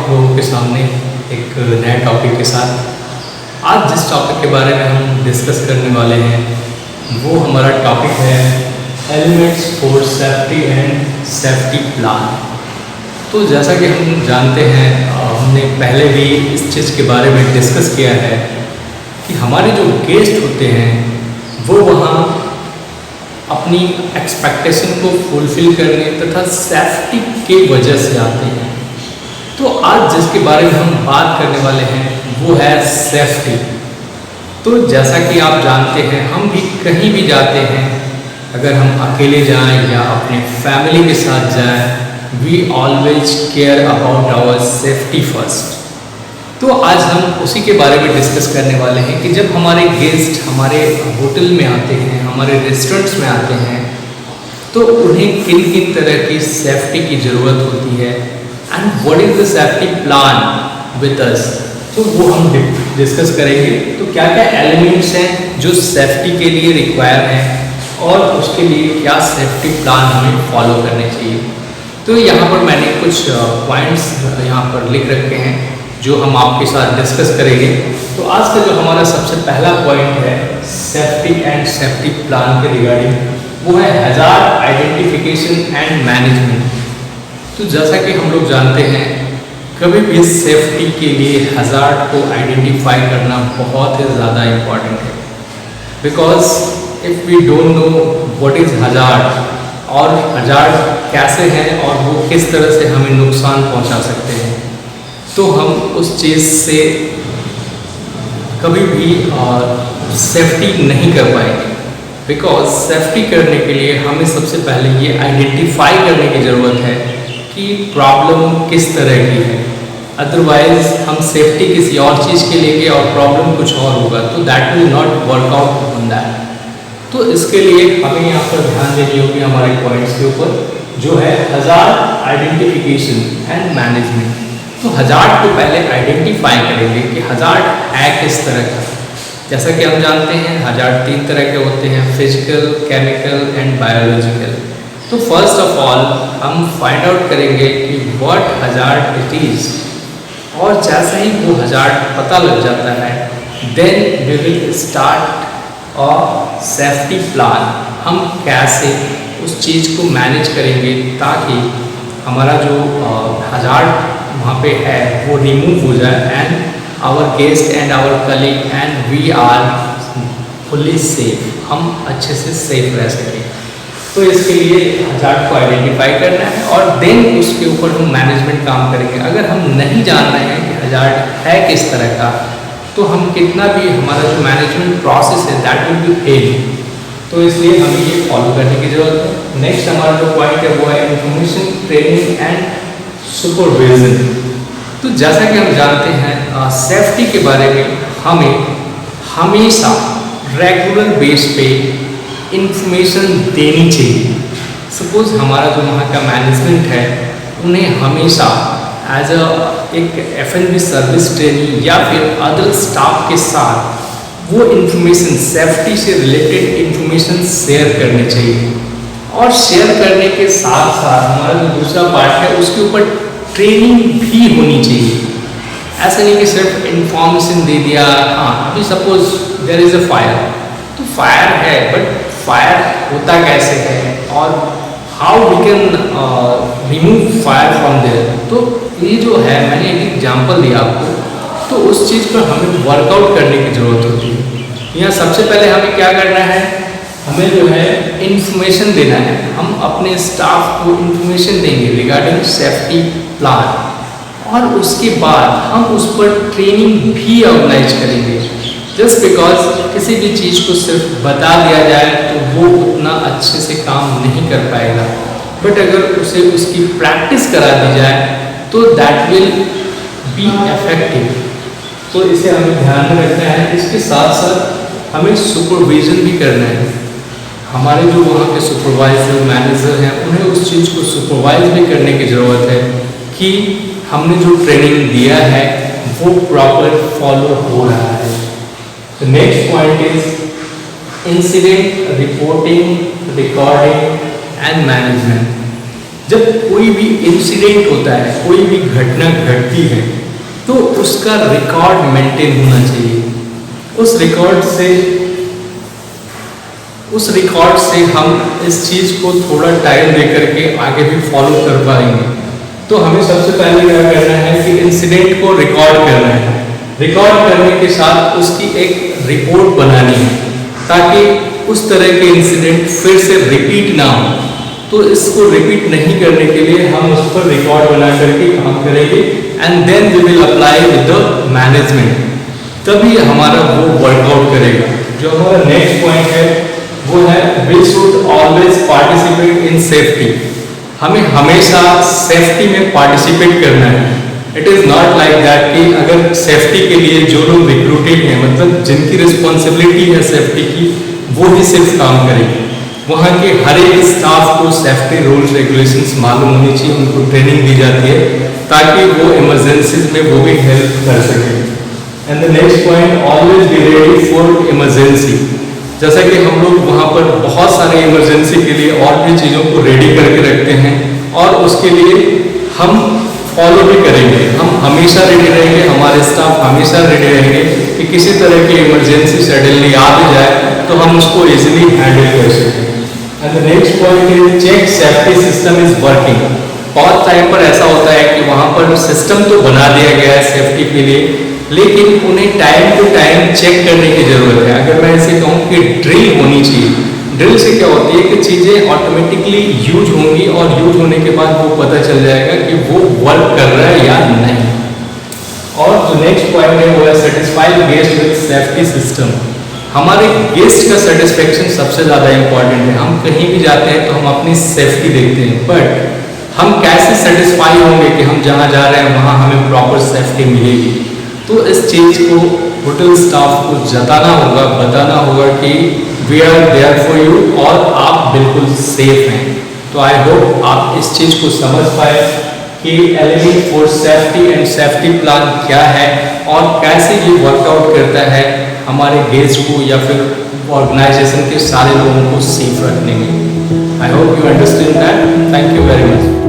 आप लोगों के सामने एक नए टॉपिक के साथ। आज जिस टॉपिक के बारे में हम डिस्कस करने वाले हैं वो हमारा टॉपिक है elements for safety and safety plan. तो जैसा कि हम जानते हैं, हमने पहले भी इस चीज़ के बारे में डिस्कस किया है कि हमारे जो गेस्ट होते हैं वो वहाँ अपनी एक्सपेक्टेशन को फुलफ़िल करने तथा सेफ्टी के वजह से आते हैं। तो आज जिसके बारे में हम बात करने वाले हैं वो है सेफ्टी। तो जैसा कि आप जानते हैं, हम भी कहीं भी जाते हैं, अगर हम अकेले जाएं या अपने फैमिली के साथ जाएं, we always care about our safety first. तो आज हम उसी के बारे में डिस्कस करने वाले हैं कि जब हमारे गेस्ट हमारे होटल में आते हैं, हमारे रेस्टोरेंट्स में आते हैं, तो उन्हें किन किन तरह की सेफ्टी की ज़रूरत होती है and what is the safety plan with us. तो वो हम डिस्कस करेंगे। तो क्या क्या एलिमेंट्स हैं जो सेफ्टी के लिए रिक्वायर हैं और उसके लिए क्या सेफ्टी प्लान हमें फॉलो करने चाहिए। तो यहाँ पर मैंने कुछ पॉइंट्स यहाँ पर लिख रखे हैं जो हम आपके साथ डिस्कस करेंगे। तो आज का जो हमारा सबसे पहला पॉइंट है सेफ्टी एंड सेफ्टी प्लान के रिगार्डिंग, वो है हज़ार्ड आइडेंटिफिकेशन एंड मैनेजमेंट। तो जैसा कि हम लोग जानते हैं, कभी भी सेफ्टी के लिए हज़ार्ड को आइडेंटिफाई करना बहुत ही ज़्यादा इम्पॉर्टेंट है। Because if we don't know what is hazard और हज़ार्ड कैसे हैं और वो किस तरह से हमें नुकसान पहुंचा सकते हैं, तो हम उस चीज़ से कभी भी सेफ्टी नहीं कर पाएंगे। बिकॉज सेफ्टी करने के लिए हमें सबसे पहले ये आइडेंटिफाई करने की ज़रूरत है कि प्रॉब्लम किस तरह की है। अदरवाइज हम सेफ्टी किसी और चीज़ के लेंगे और प्रॉब्लम कुछ और होगा, तो that will not work out on that. तो इसके लिए हमें यहाँ पर ध्यान देनी होगी हमारे पॉइंट्स के ऊपर, जो है हज़ार्ड आइडेंटिफिकेशन एंड मैनेजमेंट। तो हज़ार्ड को पहले आइडेंटिफाई करेंगे कि हज़ार्ड है किस तरह का। जैसा कि हम जानते हैं, हज़ार्ड 3 तरह के होते हैं, फिजिकल, केमिकल एंड बायोलॉजिकल। तो फर्स्ट ऑफ ऑल हम फाइंड आउट करेंगे कि व्हाट हज़ार्ड इट इज़, और जैसे ही वो हज़ार्ड पता लग जाता है, then we will start a safety plan. हम कैसे उस चीज़ को मैनेज करेंगे ताकि हमारा जो हज़ार्ड वहाँ पे है वो रिमूव हो जाए and our guest and our colleague and we are fully safe, हम अच्छे से सेफ रह सकें। तो इसके लिए हज़ार्ड को आइडेंटिफाई करना है और देन उसके ऊपर हम मैनेजमेंट काम करेंगे। अगर हम नहीं जान रहे हैं कि हज़ार्ड है किस तरह का, तो हम कितना भी हमारा जो मैनेजमेंट प्रोसेस है दैट विल बी फेल। तो इसलिए हमें ये फॉलो करने की ज़रूरत है। नेक्स्ट हमारा जो पॉइंट है वो है इंफॉर्मेशन ट्रेनिंग एंड सुपरविजन। तो जैसा कि हम जानते हैं, सेफ्टी के बारे में हमें हमेशा रेगुलर बेस पे इंफॉर्मेशन देनी चाहिए। सपोज़ हमारा जो वहाँ का मैनेजमेंट है, उन्हें हमेशा एज एक F&B सर्विस ट्रेनी या फिर अदर स्टाफ के साथ वो इंफॉर्मेशन, सेफ्टी से रिलेटेड इंफॉर्मेशन शेयर करनी चाहिए। और शेयर करने के साथ साथ हमारा जो दूसरा पार्ट है उसके ऊपर ट्रेनिंग भी होनी चाहिए। ऐसा नहीं कि सिर्फ इंफॉर्मेशन दे दिया। हाँ, अभी suppose there is a fire, तो फायर है, बट फायर होता कैसे है और how we can remove fire from there. तो ये जो है, मैंने एक एग्जांपल दिया आपको, तो उस चीज़ पर हमें वर्कआउट करने की ज़रूरत होती है। यहाँ सबसे पहले हमें क्या करना है, हमें जो है इंफॉर्मेशन देना है। हम अपने स्टाफ को इंफॉर्मेशन देंगे रिगार्डिंग सेफ्टी प्लान, और उसके बाद हम उस पर ट्रेनिंग भी ऑर्गेनाइज करेंगे। जस्ट बिकॉज किसी भी चीज़ को सिर्फ बता दिया जाए तो वो उतना अच्छे से काम नहीं कर पाएगा, बट अगर उसे उसकी प्रैक्टिस करा दी जाए तो दैट विल बी इफेक्टिव। तो इसे हमें ध्यान में रखना है। इसके साथ साथ हमें सुपरविजन भी करना है। हमारे जो वहाँ के सुपरवाइजर, मैनेजर हैं, उन्हें उस चीज़ को सुपरवाइज भी करने की ज़रूरत है कि हमने जो ट्रेनिंग दिया है वो प्रॉपर फॉलो हो रहा है। The next point is incident reporting, recording and management. जब कोई भी इंसिडेंट होता है, कोई भी घटना घटती है, तो उसका रिकॉर्ड मेंटेन होना चाहिए। उस रिकॉर्ड से हम इस चीज़ को थोड़ा टाइम दे करके आगे भी फॉलो कर पाएंगे। तो हमें सबसे पहले क्या करना है कि इंसिडेंट को रिकॉर्ड करना है। रिकॉर्ड करने के साथ उसकी एक रिपोर्ट बनानी है, ताकि उस तरह के इंसिडेंट फिर से रिपीट ना हो। तो इसको रिपीट नहीं करने के लिए हम उस पर रिकॉर्ड बना करके काम करेंगे, and then we will apply with the management. तभी हमारा वो वर्कआउट करेगा। जो हमारा नेक्स्ट पॉइंट है वो है we should always participate in safety. हमें हमेशा सेफ्टी में पार्टिसिपेट करना है। It is not like that कि अगर सेफ्टी के लिए जो लोग रिक्रूटेड हैं, मतलब जिनकी रिस्पॉन्सिबिलिटी है सेफ्टी की, वो ही सिर्फ काम करेंगे। वहाँ के हर एक स्टाफ को सेफ्टी रूल्स रेगुलेशंस मालूम होनी चाहिए, उनको ट्रेनिंग दी जाती है ताकि वो इमरजेंसीज में वो भी हेल्प कर सकें। And the next point, always be ready for emergency. जैसा कि हम लोग वहाँ पर बहुत सारे इमरजेंसी के लिए और भी चीज़ों को रेडी करके रखते हैं, और उसके लिए हम फॉलो भी करेंगे। हम हमेशा रेडी रहेंगे, हमारे स्टाफ हमेशा रेडी रहेंगे कि किसी तरह की इमरजेंसी सडनली आ भी जाए तो हम उसको इजीली हैंडल कर सकें। And the next point is check safety system is working. बहुत टाइम पर ऐसा होता है कि वहाँ पर सिस्टम तो बना दिया गया है सेफ्टी के लिए, लेकिन उन्हें टाइम टू टाइम चेक करने की ज़रूरत है। अगर मैं ऐसे कहूँ कि ड्रिल होनी चाहिए। ड्रिल से क्या होती है कि चीज़ें ऑटोमेटिकली यूज होंगी, और यूज होने के बाद वो पता चल जाएगा कि वो वर्क कर रहा है या नहीं। और जो नेक्स्ट पॉइंट है वो है satisfy guest with safety system. हमारे गेस्ट का सेटिस्फेक्शन सबसे ज़्यादा इम्पॉर्टेंट है। हम कहीं भी जाते हैं तो हम अपनी सेफ्टी देखते हैं, बट हम कैसे सेटिस्फाई होंगे कि हम जहाँ जा रहे हैं वहाँ हमें प्रॉपर सेफ्टी मिलेगी। तो इस चीज़ को होटल स्टाफ को जताना होगा, बताना होगा कि we are there for you, और आप बिल्कुल सेफ हैं। तो आई होप आप इस चीज़ को समझ पाए कि element for safety and safety plan क्या है और कैसे ये वर्कआउट करता है हमारे गेस्ट को या फिर ऑर्गेनाइजेशन के सारे लोगों को सेफ रखने में। I hope you understand that. Thank you very much.